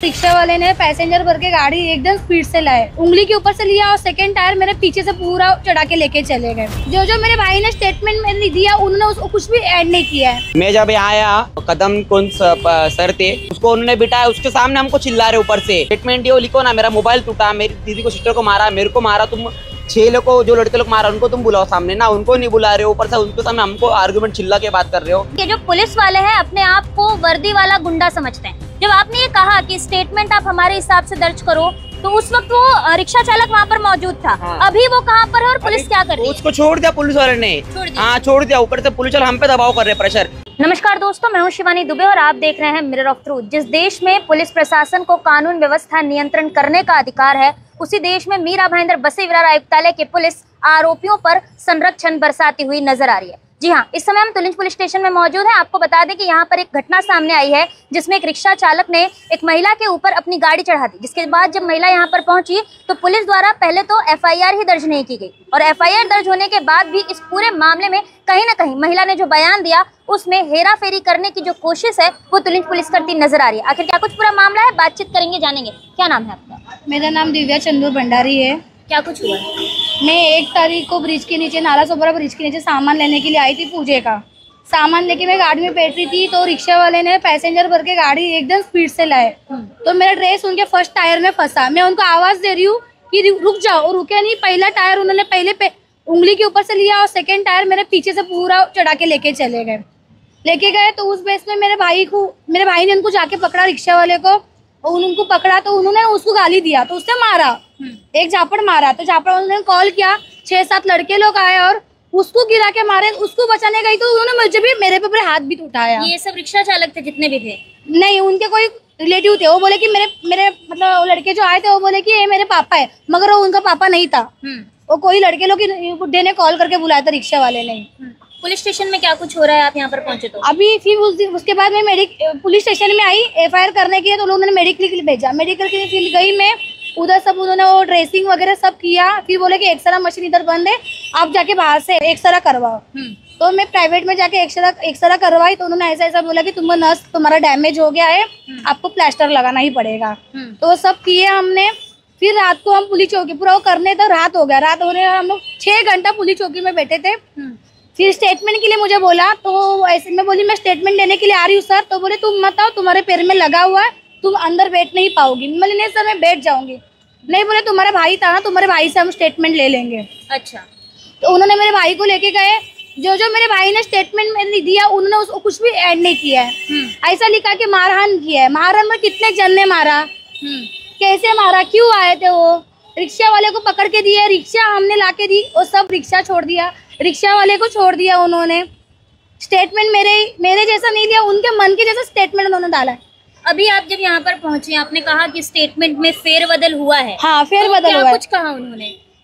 Rickshaw वाले ने passenger भर के गाड़ी एकदम स्पीड से लाए, उंगली के ऊपर से लिया और सेकंड टायर मेरे पीछे से पूरा चढ़ा के लेके चले गए। जो मेरे भाई ने स्टेटमेंट में दिया उन्होंने उसको कुछ भी ऐड नहीं किया है। मैं जब यहाँ आया कदम कौन सर थे उसको उन्होंने बिठाया, उसके सामने हमको चिल्ला रहे ऊपर से स्टेटमेंट ये लिखो ना, मेरा मोबाइल टूटा, मेरी दीदी को सिस्टर को मारा, मेरे को मारा, तुम 6 लोग को जो लड़के लोग मारा उनको तुम बुलाओ सामने ना, उनको नहीं बुला रहे हो, ऊपर से उनके सामने हमको आर्गुमेंट चिल्ला के बात कर रहे हो। ये जो पुलिस वाले हैं अपने आप को वर्दी वाला गुंडा समझते हैं। जब आपने ये कहा कि स्टेटमेंट आप हमारे हिसाब से दर्ज करो, तो उस वक्त वो रिक्शा चालक वहाँ पर मौजूद था। हाँ। अभी वो कहाँ पर है और पुलिस क्या कर रही है? उसको छोड़ दिया पुलिस वाले ने, हाँ छोड़ दिया, ऊपर से पुलिस वाले हम पे दबाव कर रहे हैं, प्रेशर। नमस्कार दोस्तों, मैं हूं शिवानी दुबे और आप देख रहे हैं मिरर ऑफ ट्रूथ। जिस देश में पुलिस प्रशासन को कानून व्यवस्था नियंत्रण करने का अधिकार है, उसी देश में मीरा भाईंदर बसे विरार आयुक्तालय की पुलिस आरोपियों पर संरक्षण बरसाती हुई नजर आ रही है। जी हाँ, इस समय हम तुलिंज पुलिस स्टेशन में मौजूद हैं। आपको बता दें कि यहाँ पर एक घटना सामने आई है जिसमें एक रिक्शा चालक ने एक महिला के ऊपर अपनी गाड़ी चढ़ा दी, जिसके बाद जब महिला यहाँ पर पहुंची तो पुलिस द्वारा पहले तो एफआईआर ही दर्ज नहीं की गई और एफआईआर दर्ज होने के बाद भी इस पूरे मामले में कहीं ना कहीं महिला ने जो बयान दिया उसमें हेरा फेरी करने की जो कोशिश है वो तुलिंज पुलिस करती नजर आ रही है। आखिर क्या कुछ पूरा मामला है, बातचीत करेंगे, जानेंगे। क्या नाम है आपका? मेरा नाम दिव्या चंदू भंडारी है। क्या कुछ हुआ? मैं 1 तारीख को ब्रिज के नीचे, नाला सोबरा ब्रिज के नीचे सामान लेने के लिए आई थी, पूजे का सामान लेके मैं गाड़ी में बैठ रही थी, तो रिक्शा वाले ने पैसेंजर भर के गाड़ी एकदम स्पीड से लाए, तो मेरा ड्रेस उनके फर्स्ट टायर में फंसा। मैं उनको आवाज दे रही हूँ कि रुक जाओ, और रुके नहीं। पहला टायर उन्होंने पहले उंगली के ऊपर से लिया और सेकंड टायर मेरे पीछे से पूरा चढ़ा के लेके गए। तो उस बेस में मेरे भाई ने उनको जाके पकड़ा, रिक्शा वाले को, और उनको पकड़ा तो उन्होंने उसको गाली दिया, तो उसने मारा, एक झापड़ मारा। तो झापड़ उन्होंने कॉल किया, 6-7 लड़के लोग आए और उसको गिरा के मारे। उसको बचाने गई तो उन्होंने मुझे भी, मेरे पे हाथ भी उठाया। ये सब रिक्शा चालक थे जितने भी थे? नहीं, उनके कोई रिलेटिव थे। वो बोले कि मेरे मतलब लड़के जो आए थे वो बोले कि ये मेरे पापा है, मगर वो उनका पापा नहीं था। वो कोई लड़के लोग बुड्ढे ने कॉल करके बुलाया था, रिक्शा वाले ने। पुलिस स्टेशन में क्या कुछ हो रहा है? आप यहाँ पर पहुंचे तो अभी फिर उसके बाद मैं पुलिस स्टेशन में आई एफआईआर करने के लिए, तो उन्होंने मेडिकल के लिए भेजा। मेडिकल के लिए गई मैं, उधर सब उन्होंने वो ड्रेसिंग वगैरह सब किया। फिर बोले कि एक्सरा मशीन इधर बंद है, आप जाके बाहर से एक्सरा करवाओ। तो मैं प्राइवेट में जाके एक्सरा करवाई, तो उन्होंने ऐसा बोला कि तुम्हारा डैमेज हो गया है, आपको प्लास्टर लगाना ही पड़ेगा। तो वो सब किए हमने। फिर रात को हम पुलिस चौकी, पूरा वो करने तो रात हो गया। रात होने हम लोग 6 घंटा पुलिस चौकी में बैठे थे। फिर स्टेटमेंट के लिए मुझे बोला, तो ऐसे मैं बोली मैं स्टेटमेंट लेने के लिए आ रही हूँ सर। तो बोले तुम मत आओ, तुम्हारे पैर में लगा हुआ है, तुम अंदर बैठ नहीं पाओगी। मैं बोली नहीं सर, मैं बैठ जाऊंगी। नहीं, बोले तुम्हारा भाई था ना, तुम्हारे भाई से हम स्टेटमेंट ले लेंगे। अच्छा। तो उन्होंने मेरे भाई को लेके गए। जो मेरे भाई ने स्टेटमेंट में दिया उन्होंने उसको कुछ भी ऐड नहीं किया है। ऐसा लिखा कि मारहान किया है। मारहान में कितने जन ने मारा, कैसे मारा, क्यों आए थे वो, रिक्शा वाले को पकड़ के दिए, रिक्शा हमने लाके दी, वो सब रिक्शा छोड़ दिया, रिक्शा वाले को छोड़ दिया उन्होंने। स्टेटमेंट मेरे जैसा नहीं दिया, उनके मन के जैसा स्टेटमेंट उन्होंने डाला है। अभी आप जब यहाँ पर पहुंचे, आपने कहा कि स्टेटमेंट में फेरबदल हुआ है। हाँ, फेरबदल हुआ है। कुछ कहा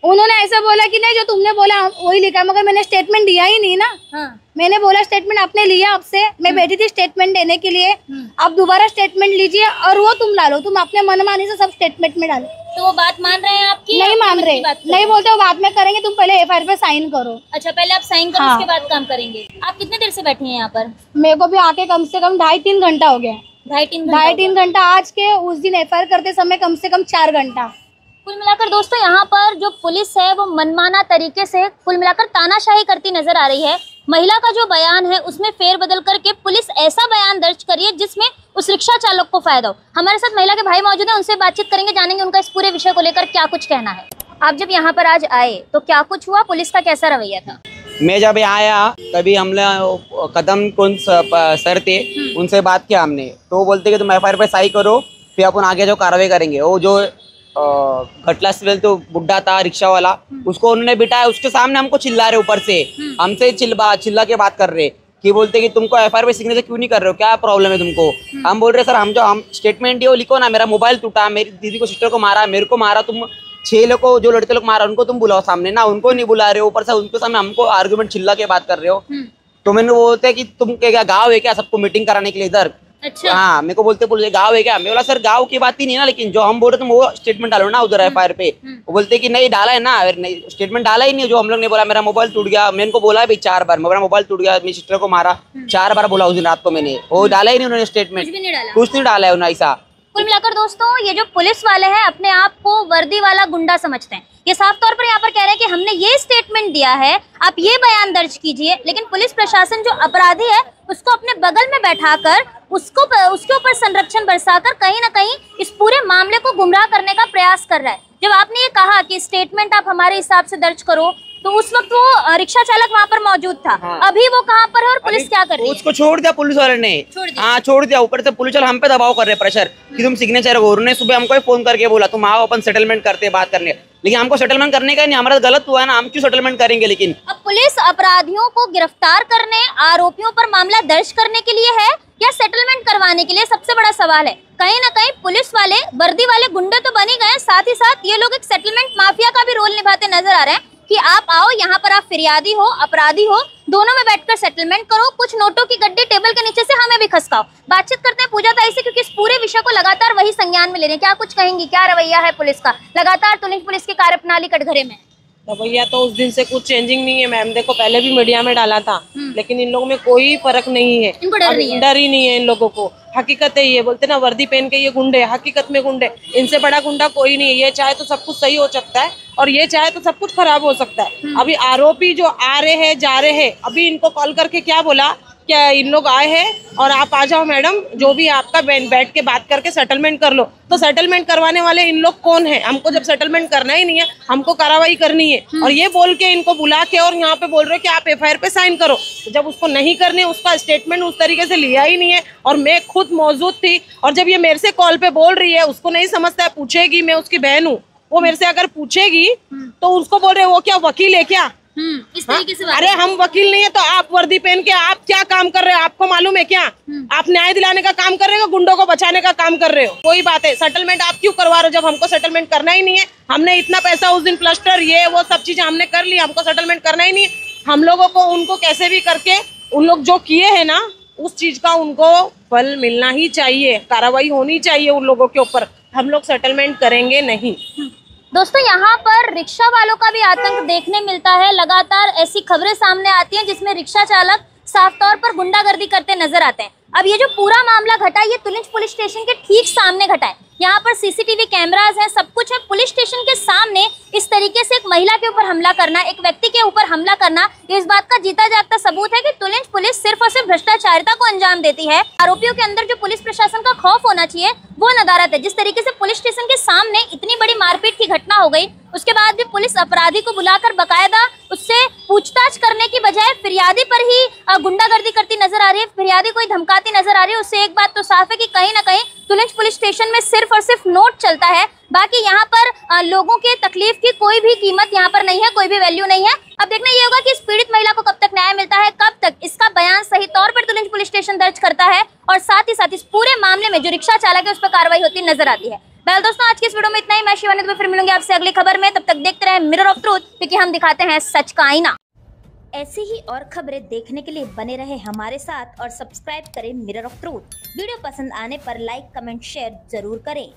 उन्होंने ऐसा बोला कि नहीं, जो तुमने बोला वही लिखा, मगर मैंने स्टेटमेंट दिया ही नहीं ना। हाँ। मैंने बोला स्टेटमेंट आपने लिया, आपसे मैं बैठी थी स्टेटमेंट देने के लिए, आप दोबारा स्टेटमेंट लीजिए और वो तुम डालो, तुम अपने मनमानी से सब स्टेटमेंट में डालो। तो वो बात मान रहे हैं आपकी? नहीं मान रहे, नहीं बोलते वो बाद में करेंगे, तुम पहले एफआईआर पे साइन करो। अच्छा, पहले आप साइन करो, उसके बाद काम करेंगे। आप कितने देर से बैठे हैं यहाँ पर? मेरे को भी आके कम से कम 2.5-3 घंटा हो गया। 2.5-3 घंटा। आज के उस दिन एफआईआर करते समय कम से कम 4 घंटा। कुल मिलाकर दोस्तों यहाँ पर जो पुलिस है वो मनमाना तरीके से कुल मिलाकर तानाशाही करती नजर आ रही है। महिला का जो बयान है उसमें फेरबदल करके पुलिस ऐसा बयान दर्ज करी है जिसमें उस रिक्शा चालक को फायदा हो। हमारे साथ महिला के भाई मौजूद है, उनसे बातचीत करेंगे, जानेंगे उनका इस पूरे विषय को लेकर क्या कुछ कहना है। आप जब यहाँ पर आज आए तो क्या कुछ हुआ, पुलिस का कैसा रवैया था? मैं जब यहाँ आया तभी हमने कदम कौन सर थे उनसे बात किया हमने, तो वो बोलते कि तुम एफआईआर पे साइन करो, फिर अपन आगे जो कार्रवाई करेंगे। वो जो घटला से तो बुड्ढा था रिक्शा वाला, उसको उन्होंने बिठाया, उसके सामने हमको चिल्ला रहे ऊपर से, हमसे चिल्ला के बात कर रहे कि बोलते कि तुमको एफआईआर पे सिग्नेचर क्यों नहीं कर रहे हो, क्या प्रॉब्लम है तुमको। हम बोल रहे सर हम स्टेटमेंट ये लिखो ना, मेरा मोबाइल टूटा, मेरी दीदी को सिस्टर को मारा, मेरे को मारा, तुम 6 लोग को जो लड़के लोग मारा उनको तुम बुलाओ सामने ना, उनको नहीं बुला रहे हो, ऊपर से उनके सामने हमको आर्गुमेंट चिल्ला के बात कर रहे हो। तो मैंने वो बोलते कि तुम क्या गाँव है क्या सबको मीटिंग कराने के लिए इधर? अच्छा। हाँ, मेरे को बोलते पुलिस गाँव है क्या? मैं बोला सर गाँव की बात ही नहीं ना, लेकिन जो हम बोल रहे थे वो स्टेटमेंट डालो ना उधर एफआईआर पे। वो बोलते कि नहीं डाला है ना, नहीं स्टेटमेंट डाला ही नहीं, जो हम लोग ने बोला मेरा मोबाइल टूट गया, मैंने को बोला भी 4 बार मेरा मोबाइल टूट गया, मेरी सिस्टर को मारा, 4 बार बोला उस दिन रात को मैंने, वो डाला ही नहीं उन्होंने स्टेटमेंट, कुछ नहीं डाला है उन्होंने ऐसा। कुल मिलाकर दोस्तों ये जो पुलिस वाले हैं अपने आप को वर्दी वाला गुंडा समझते हैं। ये साफ तौर पर यहाँ पर कह रहे हैं कि हमने ये स्टेटमेंट दिया है, आप ये बयान दर्ज कीजिए, लेकिन पुलिस प्रशासन जो अपराधी है उसको अपने बगल में बैठाकर उसके ऊपर संरक्षण बरसाकर कहीं ना कहीं इस पूरे मामले को गुमराह करने का प्रयास कर रहा है। जब आपने ये कहा कि स्टेटमेंट आप हमारे हिसाब से दर्ज करो, तो उस वक्त वो रिक्शा चालक वहाँ पर मौजूद था। हाँ। अभी वो कहाँ पर है और पुलिस क्या कर रही है? उसको छोड़ दिया पुलिस वाले ने। हाँ, छोड़ दिया। ऊपर से पुलिस वाले हम पे दबाव कर रहे, प्रेशर कि तुम सिग्नेचर हो। उन्होंने सुबह हमको फोन करके बोला तुम आओ अपन सेटलमेंट करते बात करने, लेकिन हमको सेटलमेंट करने का नहीं, हमारा गलत हुआ है ना, हम क्यों सेटलमेंट करेंगे? लेकिन अब पुलिस अपराधियों को गिरफ्तार करने, आरोपियों पर मामला दर्ज करने के लिए है या सेटलमेंट करवाने के लिए? सबसे बड़ा सवाल है। कहीं ना कहीं पुलिस वाले वर्दी वाले गुंडे तो बन ही गए, साथ ही साथ ये लोग एक सेटलमेंट माफिया का भी रोल निभाते नजर आ रहे हैं कि आप आओ यहाँ पर, आप फिरियादी हो, अपराधी हो, दोनों में बैठकर सेटलमेंट करो, कुछ नोटों की गड्डी टेबल के नीचे से हमें भी खसकाओ। बातचीत करते हैं पूजा ताई से, क्योंकि इस पूरे विषय को लगातार वही संज्ञान में ले रहे हैं। क्या कुछ कहेंगी, क्या रवैया है पुलिस का? लगातार तुलिंज पुलिस की कार्यप्रणाली कटघरे में। रवैया तो उस दिन से कुछ चेंजिंग नहीं है मैम। देखो पहले भी मीडिया में डाला था, लेकिन इन लोगों में कोई फर्क नहीं है, इनको डर नहीं है। डर ही नहीं है इन लोगों को। हकीकत है, ये बोलते ना वर्दी पहन के ये गुंडे, हकीकत में गुंडे, इनसे बड़ा गुंडा कोई नहीं है। ये चाहे तो सब कुछ सही हो सकता है और ये चाहे तो सब कुछ खराब हो सकता है। अभी आरोपी जो आ रहे हैं जा रहे हैं, अभी इनको कॉल करके क्या बोला, क्या इन लोग आए हैं और आप आ जाओ मैडम, जो भी आपका बैठ के बात करके सेटलमेंट कर लो। तो सेटलमेंट करवाने वाले इन लोग कौन है? हमको जब सेटलमेंट करना ही नहीं है, हमको कार्रवाई करनी है, और ये बोल के इनको बुला के और यहाँ पे बोल रहे कि आप एफआईआर पे साइन करो। तो जब उसको नहीं करने, उसका स्टेटमेंट उस तरीके से लिया ही नहीं है, और मैं खुद मौजूद थी, और जब ये मेरे से कॉल पे बोल रही है, उसको नहीं समझता है, पूछेगी, मैं उसकी बहन हूँ, वो मेरे से अगर पूछेगी तो उसको बोल रहे वो क्या वकील है क्या? इस तरीके से अरे हम वकील नहीं है तो आप वर्दी पहन के आप क्या काम कर रहे हो? आपको मालूम है क्या? आप न्याय दिलाने का काम कर रहे हो, गुंडों को बचाने का काम कर रहे हो? कोई बात है, सेटलमेंट आप क्यों करवा रहे हो जब हमको सेटलमेंट करना ही नहीं है? हमने इतना पैसा उस दिन प्लस्टर ये वो सब चीजें हमने कर ली, हमको सेटलमेंट करना ही नहीं है। हम लोगों को उनको कैसे भी करके उन लोग जो किए है ना, उस चीज का उनको फल मिलना ही चाहिए, कार्रवाई होनी चाहिए उन लोगों के ऊपर। हम लोग सेटलमेंट करेंगे नहीं। दोस्तों यहाँ पर रिक्शा वालों का भी आतंक देखने मिलता है। लगातार ऐसी खबरें सामने आती हैं जिसमें रिक्शा चालक साफ तौर पर गुंडागर्दी करते नजर आते हैं। अब ये जो पूरा मामला घटा, ये तुलिंज पुलिस स्टेशन के ठीक सामने घटा है। यहाँ पर सीसीटीवी कैमरास हैं, सब कुछ है। पुलिस स्टेशन के सामने इस तरीके से एक महिला के ऊपर हमला करना, एक व्यक्ति के ऊपर हमला करना, ये इस बात का जीता जागता सबूत है कि तुलिंज पुलिस सिर्फ और सिर्फ भ्रष्टाचारिता को अंजाम देती है। आरोपियों के अंदर जो पुलिस प्रशासन का खौफ होना चाहिए वो नदारत है। जिस तरीके से पुलिस स्टेशन के सामने इतनी बड़ी मारपीट की घटना हो गई, उसके बाद भी पुलिस अपराधी को बुलाकर बकायदा उससे पूछताछ करने की बजाय फिरियादी पर ही गुंडागर्दी करती नजर आ रही है, फिरियादी को ही धमकाती नजर आ रही है। उससे एक बात तो साफ है कि कहीं ना कहीं तुलिंज पुलिस स्टेशन में सिर्फ और सिर्फ नोट चलता है, बाकी यहाँ पर लोगों के तकलीफ की कोई भी कीमत यहाँ पर नहीं है, कोई भी वैल्यू नहीं है। अब देखना ये होगा कि इस पीड़ित महिला को कब तक न्याय मिलता है, कब तक इसका बयान सही तौर पर तुलिंज पुलिस स्टेशन दर्ज करता है, और साथ ही साथ इस पूरे मामले में जो रिक्शा चालक है उस पर कार्रवाई होती नजर आती है। बहरहाल दोस्तों आज की इस वीडियो में इतना ही। मैं शिवानी दुबे फिर मिलूंगी आपसे अगली खबर में। तब तक देखते रहें मिरर ऑफ ट्रूथ, क्योंकि हम दिखाते हैं सच का आईना। ऐसी ही और खबरें देखने के लिए बने रहे हमारे साथ और सब्सक्राइब करें मिरर ऑफ ट्रूथ। वीडियो पसंद आने पर लाइक, कमेंट, शेयर जरूर करें।